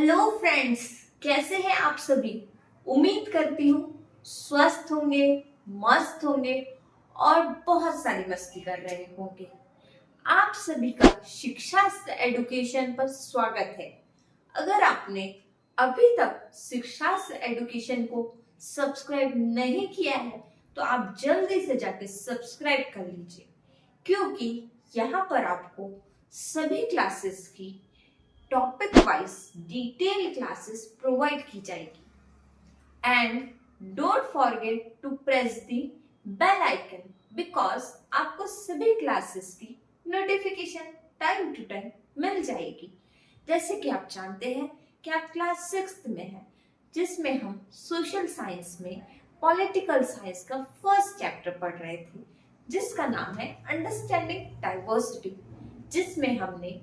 Hello friends, कैसे हैं आप सभी। उम्मीद करती हूँ स्वस्थ होंगे, मस्त होंगे और बहुत सारी मस्ती कर रहे होंगे। आप सभी का शिक्षा एडुकेशन पर स्वागत है। अगर आपने अभी तक शिक्षा एडुकेशन को सब्सक्राइब नहीं किया है तो आप जल्दी से जाके सब्सक्राइब कर लीजिए, क्योंकि यहाँ पर आपको सभी क्लासेस की topic wise detail classes provide की जाएगी। And don't forget to press the bell icon, because आपको सभी क्लासेस की नोटिफिकेशन टाइम टू टाइम मिल जाएगी। जैसे कि आप जानते हैं कि आप क्लास 6 में हैं, जिसमें हम सोशल साइंस में पॉलिटिकल साइंस का फर्स्ट चैप्टर पढ़ रहे थे, जिसका नाम है अंडरस्टैंडिंग डाइवर्सिटी, जिसमें हमने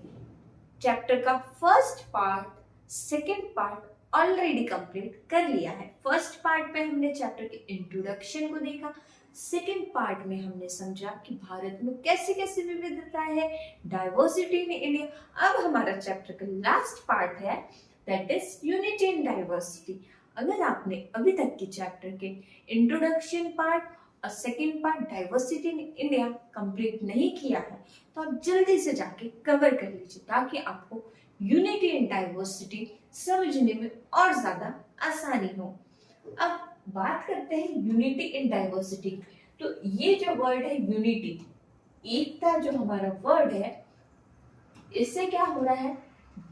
चैप्टर का first part, second part already complete कर लिया है। फर्स्ट पार्ट में हमने चैप्टर के इंट्रोडक्शन को देखा, सेकेंड पार्ट में हमने समझा कि भारत में कैसी कैसी विविधता है, डाइवर्सिटी इन इंडिया। अब हमारा चैप्टर का लास्ट पार्ट है, that is unity in diversity. अगर आपने अभी तक के चैप्टर के इंट्रोडक्शन पार्ट और second part diversity in India complete नहीं किया है तो आप जल्दी से जाके कवर कर लीजिए, ताकि आपको यूनिटी इन डाइवर्सिटी समझने में और ज्यादा आसानी हो। अब बात करते हैं यूनिटी इन डाइवर्सिटी। तो ये जो वर्ड है यूनिटी, एकता, जो हमारा वर्ड है, इससे क्या हो रहा है,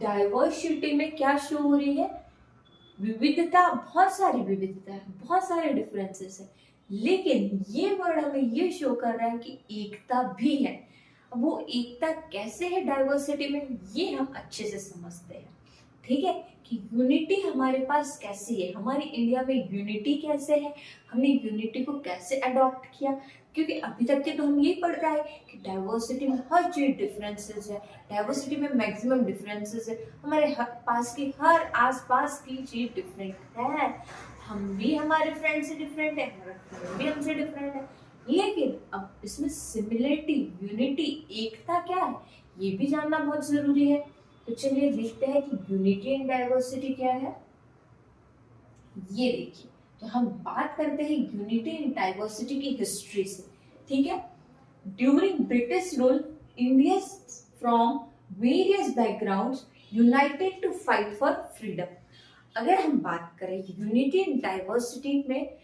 डाइवर्सिटी में क्या शो हो रही है, विविधता, बहुत सारी विविधता है, बहुत सारे डिफरेंसेस है, लेकिन ये वर्ड हमें ये शो कर रहा है कि एकता भी है। वो एकता कैसे है डाइवर्सिटी में, ये हम अच्छे से समझते हैं। ठीक है, कि यूनिटी हमारे पास कैसी है, हमारी इंडिया में यूनिटी कैसे है, हमने यूनिटी को कैसे अडॉप्ट किया। क्योंकि अभी तक के तो हम यही पढ़ रहे हैं कि डाइवर्सिटी में हर चीज डिफरेंसेस है, डाइवर्सिटी में मैक्सिमम डिफरेंसेस है, हमारे पास की हर आसपास की चीज डिफरेंट है, हम भी हमारे फ्रेंड से डिफरेंट है, हमारे फ्रेंड भी हमसे डिफरेंट है। लेकिन अब इसमें सिमिलरिटी, यूनिटी, एकता क्या है, ये भी जानना बहुत जरूरी है। तो चलिए देखते हैं कि यूनिटी एंड डाइवर्सिटी क्या है। ये देखिए, तो हम बात करते हैं यूनिटी एंड डाइवर्सिटी की हिस्ट्री से। ठीक है, during British rule, India from various backgrounds united to fight for freedom. अगर हम बात करें यूनिटी एंड डाइवर्सिटी में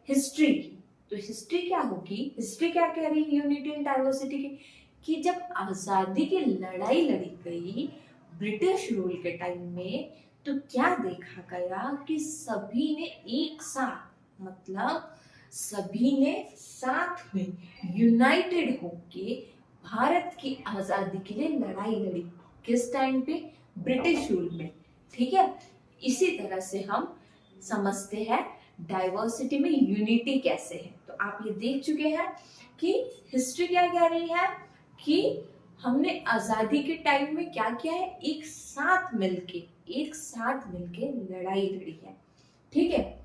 हिस्ट्री की, तो हिस्ट्री क्या होगी, हिस्ट्री क्या कह रही है यूनिटी एंड डाइवर्सिटी की, कि जब आजादी की लड़ाई लड़ी गई ब्रिटिश रूल के टाइम में, तो क्या देखा गया कि सभी ने एक साथ, मतलब सभी ने साथ में यूनाइटेड होके भारत की आजादी के लिए लड़ाई लड़ी। किस टाइम पे, ब्रिटिश रूल में। ठीक है, इसी तरह से हम समझते हैं डाइवर्सिटी में यूनिटी कैसे है। तो आप ये देख चुके हैं कि हिस्ट्री क्या कह रही है, कि हमने आजादी के टाइम में क्या किया है, एक साथ मिलके लड़ाई लड़ी है। ठीक है,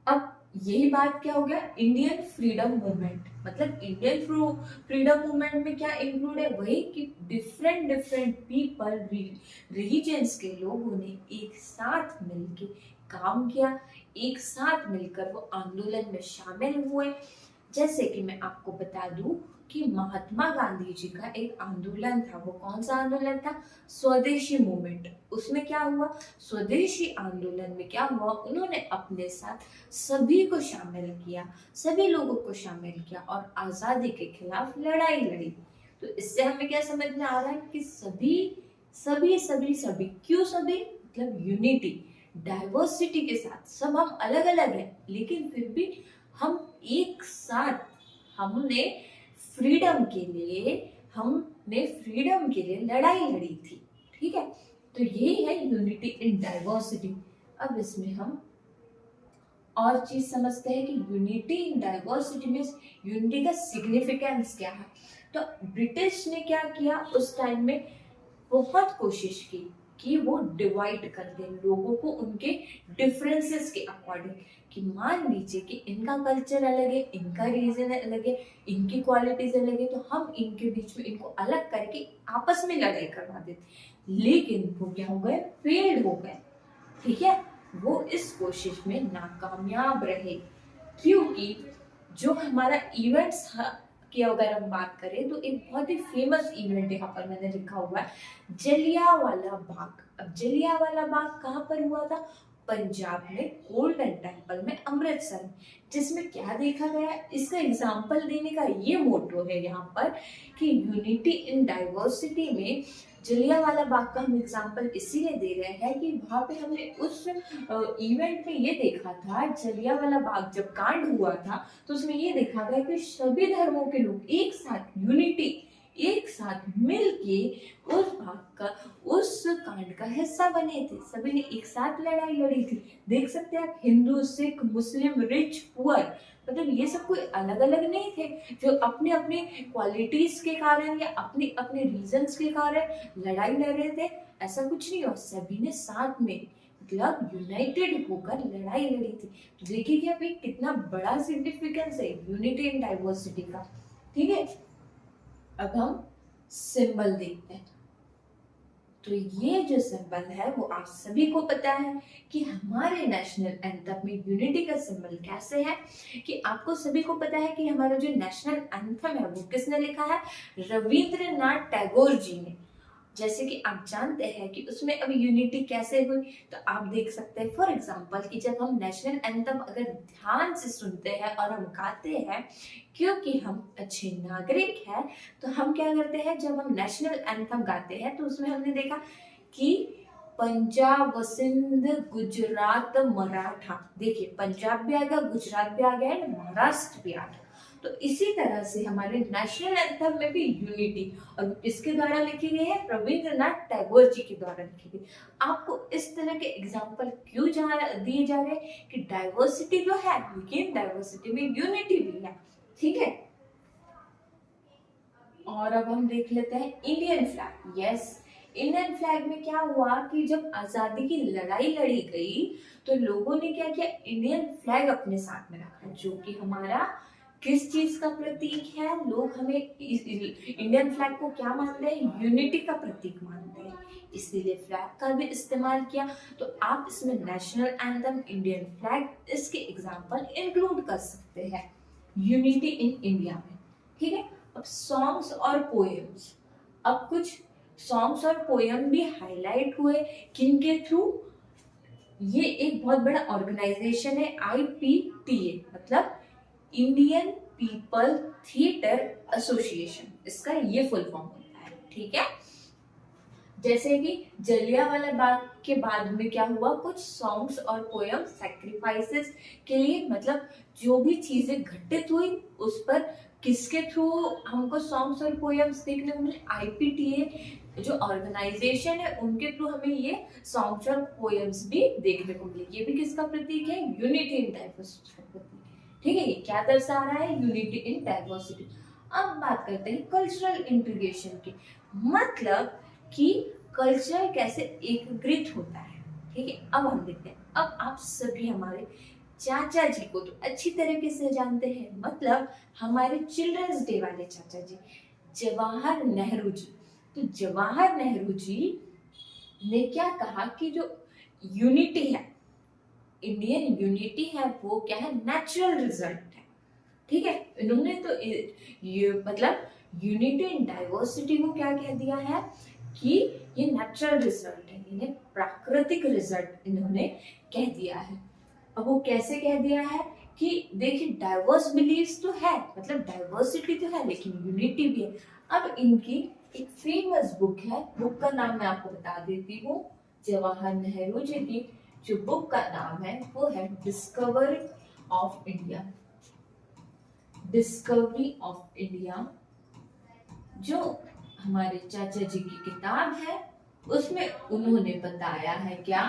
अब यही बात क्या हो गया, इंडियन फ्रीडम मूवमेंट। मतलब इंडियन फ्रीडम मूवमेंट में क्या इंक्लूड है, वही कि डिफरेंट डिफरेंट पीपल, रिलीजन्स के लोगों ने एक साथ मिलके काम किया, एक साथ मिलकर वो आंदोलन में शामिल हुए। जैसे कि मैं आपको बता दूं कि महात्मा गांधी जी का एक आंदोलन था, वो कौन सा आंदोलन था, स्वदेशी मूवमेंट। उसमें क्या हुआ, स्वदेशी आंदोलन में क्या हुआ, उन्होंने अपने साथ सभी को शामिल किया, सभी लोगों को शामिल किया और आजादी के खिलाफ लड़ाई लड़ी। तो इससे हमें क्या समझ में आ रहा है कि सभी सभी सभी सभी, क्यों सभी, मतलब यूनिटी, डाइवर्सिटी के साथ सब हम अलग अलग हैं, लेकिन फिर भी हम एक साथ, हमने फ्रीडम के लिए लड़ाई लड़ी थी। ठीक है, तो यही है यूनिटी इन डाइवर्सिटी। अब इसमें हम और चीज समझते हैं कि यूनिटी इन डाइवर्सिटी में यूनिटी का सिग्निफिकेंस क्या है। तो ब्रिटिश ने क्या किया उस टाइम में, बहुत कोशिश की कि वो डिवाइड कर दे लोगों को उनके डिफरेंसेस के अकॉर्डिंग, कि मान लीजिए कि इनका कल्चर अलग है, इनका रीजन अलग है, इनकी क्वालिटीज अलग है, तो हम इनके बीच में इनको अलग करके आपस में लड़ाई करवा देते। लेकिन वो क्या हो गए, फेल हो गए। ठीक है, वो इस कोशिश में नाकामयाब रहे, क्योंकि जो हमारा इवेंट्स की अगर हम बात करें तो एक बहुत ही फेमस इवेंट यहाँ पर मैंने लिखा हुआ है, जलियांवाला बाग। अब जलियांवाला बाग कहाँ पर हुआ था, पंजाब में गोल्डन टेम्पल में, अमृतसर में। जिसमें क्या देखा गया, इसका एग्जाम्पल देने का ये मोटो है यहाँ पर कि यूनिटी इन डाइवर्सिटी में जलियांवाला बाग का हम एग्जाम्पल इसीलिए दे रहे हैं कि वहां पे हमने उस इवेंट में ये देखा था, जलियांवाला बाग जब कांड हुआ था तो उसमें ये देखा गया कि सभी धर्मों के लोग एक साथ यूनिटी, एक साथ मिलके उस भाग का, उस कांड का हिस्सा बने थे। सभी ने एक साथ लड़ाई लड़ी थी। देख सकते हैं आप, हिंदू, सिख, मुस्लिम, रिच, पुअर, मतलब ये सब कोई अलग अलग नहीं थे जो अपने अपने क्वालिटीज के कारण या अपने अपने रीजंस के कारण लड़ाई लड़ रहे थे। ऐसा कुछ नहीं हुआ, सभी ने साथ में मतलब यूनाइटेड होकर लड़ाई लड़ी थी। तो देखिए कि अभी कितना बड़ा सिग्निफिकेंस है यूनिटी इन डाइवर्सिटी का। ठीक है, अब हम सिंबल देखते हैं। तो ये जो सिंबल है वो आप सभी को पता है कि हमारे नेशनल एंथम में यूनिटी का सिंबल कैसे है, कि आपको सभी को पता है कि हमारा जो नेशनल एंथम है वो किसने लिखा है, रविंद्रनाथ टैगोर जी ने। जैसे कि आप जानते हैं कि उसमें अब यूनिटी कैसे हुई, तो आप देख सकते हैं फॉर एग्जांपल कि जब हम नेशनल एंथम अगर ध्यान से सुनते हैं और हम गाते हैं, क्योंकि हम अच्छे नागरिक हैं, तो हम क्या करते हैं, जब हम नेशनल एंथम गाते हैं तो उसमें हमने देखा कि पंजाब, सिंध, गुजरात, मराठा, देखिए पंजाब भी आ गया, गुजरात भी आ गया है, महाराष्ट्र भी आ गया। तो इसी तरह से हमारे नेशनल एंथम में भी यूनिटी और इसके द्वारा लिखी गई है, रविंद्रनाथ टैगोर जी के द्वारा लिखी गई। आपको इस तरह के एग्जाम्पल क्यों दिए जा रहे हैं कि डाइवर्सिटी तो है लेकिन डाइवर्सिटी में यूनिटी भी है। ठीक है, और अब हम देख लेते हैं Indian flag. Yes, Indian flag में क्या हुआ कि जब आजादी की लड़ाई लड़ी गई तो लोगों ने क्या किया, इंडियन फ्लैग अपने साथ में रखा, जो कि हमारा किस चीज का प्रतीक है। लोग हमें इंडियन फ्लैग को क्या मानते हैं, यूनिटी का प्रतीक मानते हैं, इसीलिए फ्लैग का भी इस्तेमाल किया। तो आप इसमें नेशनल एंथम, इंडियन फ्लैग, इसके एग्जाम्पल इंक्लूड कर सकते हैं यूनिटी इन इंडिया में। ठीक है, अब सॉन्ग्स और पोएम्स, अब कुछ सॉन्ग्स और पोएम भी हाईलाइट हुए, किनके थ्रू, ये एक बहुत बड़ा ऑर्गेनाइजेशन है IPTA, मतलब इंडियन पीपल थिएटर एसोसिएशन, इसका ये फुल फॉर्म होता है। ठीक है, जैसे कि जलियांवाला बाग के बाद में क्या हुआ, कुछ सॉन्ग्स और पोएम सैक्रिफाइसेस के लिए, मतलब जो भी चीजें घटित हुई उस पर किसके थ्रू हमको सॉन्ग्स और पोएम्स देखने को मिले, IPTA जो ऑर्गेनाइजेशन है उनके थ्रू हमें ये सॉन्ग्स और पोएम्स भी देखने को मिले। ये भी किसका प्रतीक है, यूनिटी इन डाइवर्सिटी का प्रतीक। ठीक है, ये क्या दर्शा रहा है, यूनिटी इन डाइवर्सिटी। अब बात करते हैं कल्चरल इंटीग्रेशन की, मतलब कि कल्चर कैसे एकीकृत होता है। ठीक है, अब हम देखते हैं। अब आप सभी हमारे चाचा जी को तो अच्छी तरीके से जानते हैं, मतलब हमारे चिल्ड्रंस डे वाले चाचा जी, जवाहर नेहरू जी। तो जवाहर नेहरू जी ने क्या कहा कि जो यूनिटी है, इंडियन यूनिटी है, वो क्या है, नेचुरल रिजल्ट है। ठीक है, इन्होंने तो ये मतलब यूनिटी इन डाइवर्सिटी को क्या कह दिया है कि ये नेचुरल रिजल्ट है, इन्हें प्राकृतिक रिजल्ट इन्होंने कह दिया है। अब वो कैसे कह दिया है कि देखिए डाइवर्स बिलीव्स तो है, मतलब डाइवर्सिटी तो है लेकिन यूनिटी भी है। अब इनकी एक फेमस बुक है, बुक का नाम मैं आपको बता देती हूँ, जवाहर नेहरू जी की जो बुक का नाम है वो है discovery of India. Discovery of India जो हमारे चाचा जी की किताब है, उसमें उन्होंने बताया है क्या,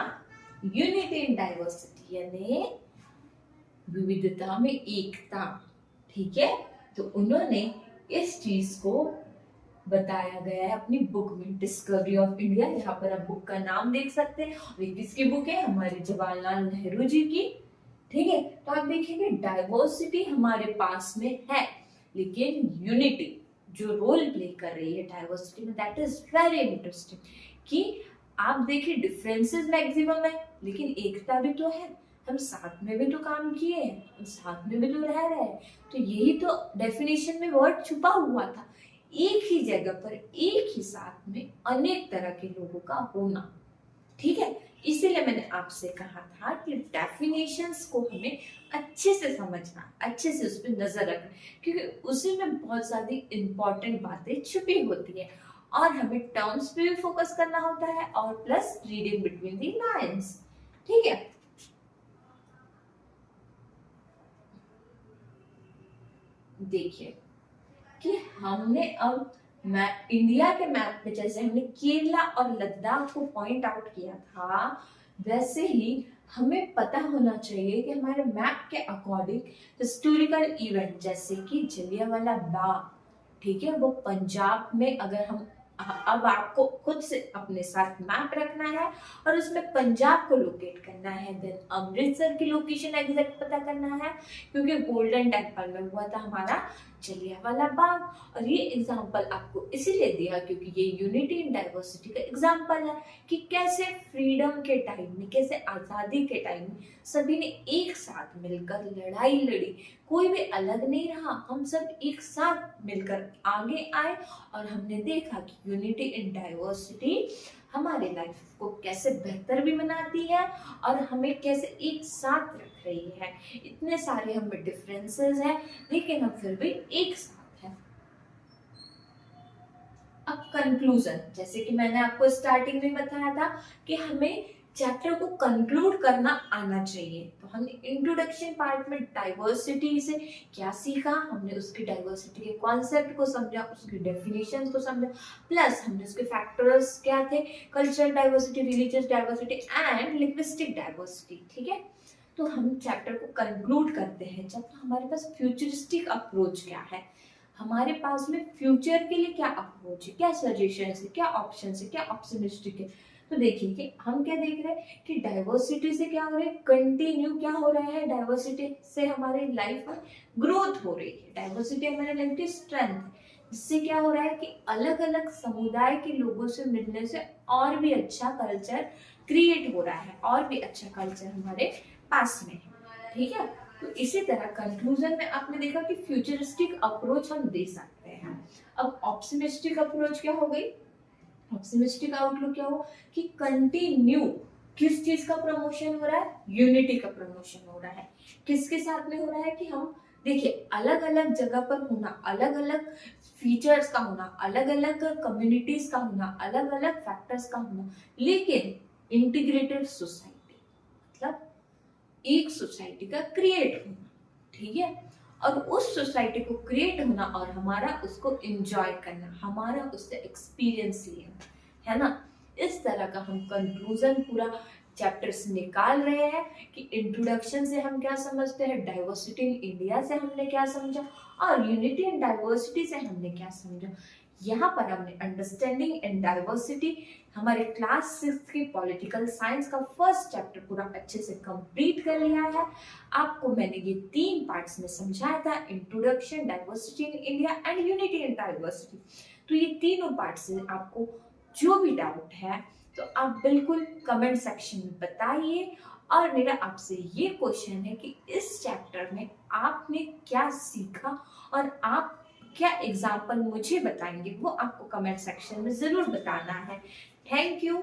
यूनिटी इन डाइवर्सिटी यानी विविधता में एकता। ठीक है, तो उन्होंने इस चीज को बताया गया है अपनी बुक में, डिस्कवरी ऑफ इंडिया। यहाँ पर आप बुक का नाम देख सकते हैं, और ये किसकी बुक है, हमारे जवाहरलाल नेहरू जी की। ठीक है, तो आप देखेंगे डाइवर्सिटी हमारे पास में है लेकिन यूनिटी जो रोल प्ले कर रही है डाइवर्सिटी में, दैट इज वेरी इंटरेस्टिंग। कि आप देखिए डिफरेंसेस मैक्सिमम है लेकिन एकता भी तो है, हम साथ में भी तो काम किए हैं, हम साथ में भी तो रह रहे हैं। तो यही तो डेफिनेशन में वर्ड छुपा हुआ था, एक ही जगह पर एक ही साथ में अनेक तरह के लोगों का होना। ठीक है, इसीलिए मैंने आपसे कहा था कि डेफिनेशंस को हमें अच्छे से समझना, अच्छे से उस पर नजर रखना, क्योंकि उसी में बहुत सारी इंपॉर्टेंट बातें छुपी होती है और हमें टर्म्स पे भी फोकस करना होता है और plus reading between the lines. ठीक है, देखिए कि हमने अब मैप, इंडिया के मैप पे जैसे हमने केरला और लद्दाख को पॉइंट आउट किया था, वैसे ही हमें पता होना चाहिए कि हमारे मैप के अकॉर्डिंग हिस्टोरिकल इवेंट जैसे कि जलियांवाला बाग, ठीक है, वो पंजाब में, अगर हम अब आपको खुद से अपने साथ मैप रखना है और उसमें पंजाब को लोकेट करना है, देन अमृतसर की लोकेशन एग्जैक्ट पता करना है, क्योंकि गोल्डन टेम्पल में हुआ था हमारा जलियांवाला बाग। और ये एग्जाम्पल आपको इसीलिए दिया क्योंकि ये यूनिटी इन डाइवर्सिटी का एग्जाम्पल है कि कैसे फ्रीडम के टाइम में, कैसे आजादी के टाइम में सभी ने एक साथ मिलकर लड़ाई लड़ी, कोई भी अलग नहीं रहा, हम सब एक साथ मिलकर आगे आए और हमने देखा कि यूनिटी इन डाइवर्सिटी हमारे लाइफ को कैसे बेहतर भी बनाती है और हमें कैसे एक साथ रख रही है। इतने सारे हमें डिफरेंसेस हैं लेकिन हम फिर भी एक साथ हैं। अब कंक्लूजन, जैसे कि मैंने आपको स्टार्टिंग में बताया था कि हमें चैप्टर को कंक्लूड करना आना चाहिए। तो हमने इंट्रोडक्शन पार्ट में डाइवर्सिटी से क्या सीखा, हमने उसकी डाइवर्सिटी के कॉन्सेप्ट को समझा, उसकी डेफिनेशन को समझा, प्लस हमने उसके फैक्टर्स क्या थे, cultural diversity, religious diversity and linguistic diversity. ठीक है, तो हम चैप्टर को कंक्लूड करते हैं जब हमारे पास फ्यूचरिस्टिक अप्रोच क्या है, हमारे पास में फ्यूचर के लिए क्या अप्रोच है, क्या सजेशन है, क्या ऑप्शन है, क्या ऑप्शनिस्टिक है। तो देखिए कि हम क्या देख रहे हैं कि डाइवर्सिटी से क्या हो रहा है, कंटिन्यू क्या हो रहा है, डाइवर्सिटी से हमारी लाइफ में ग्रोथ हो रही है, डाइवर्सिटी हमारे लाइफ की स्ट्रेंथ है, जिससे क्या हो रहा है कि अलग अलग समुदाय के लोगों से मिलने से और भी अच्छा कल्चर क्रिएट हो रहा है, और भी अच्छा कल्चर हमारे पास में है। ठीक है, तो इसी तरह कंक्लूजन में आपने देखा कि फ्यूचरिस्टिक अप्रोच हम दे सकते हैं। अब ऑप्टिमिस्टिक अप्रोच क्या हो गई, ऑप्टिमिस्टिक आउटलुक क्या हो कि कंटिन्यू किस चीज का प्रमोशन हो रहा है, यूनिटी का प्रमोशन हो रहा है। किसके साथ में हो रहा है कि हम देखिए अलग अलग जगह पर होना, अलग अलग फीचर्स का होना, अलग अलग कम्युनिटीज का होना, अलग अलग फैक्टर्स का होना, लेकिन इंटीग्रेटेड सोसाइटी मतलब एक सोसाइटी का क्रिएट होना। ठीक है, और उस सोसाइटी को क्रिएट होना और हमारा उसको एंजॉय करना, हमारा उससे एक्सपीरियंस लेना, है ना। इस तरह का हम कंक्लूजन पूरा चैप्टर से निकाल रहे हैं कि इंट्रोडक्शन से हम क्या समझते हैं, डाइवर्सिटी इन इंडिया से हमने क्या समझा और यूनिटी एंड डाइवर्सिटी से हमने क्या समझा। यहाँ पर हमने अंडरस्टैंडिंग एंड डाइवर्सिटी हमारे क्लास 6 की पॉलिटिकल साइंस का फर्स्ट चैप्टर पूरा अच्छे से कंप्लीट कर लिया है। आपको मैंने ये 3 पार्ट्स में समझाया था, introduction, diversity in India and unity in diversity. तो ये तीनों पार्ट से आपको जो भी डाउट है तो आप बिल्कुल कमेंट सेक्शन में बताइए। और मेरा आपसे ये क्वेश्चन है कि इस चैप्टर में आपने क्या सीखा और आप क्या एग्जाम्पल मुझे बताएंगे, वो आपको कमेंट सेक्शन में जरूर बताना है। Thank you.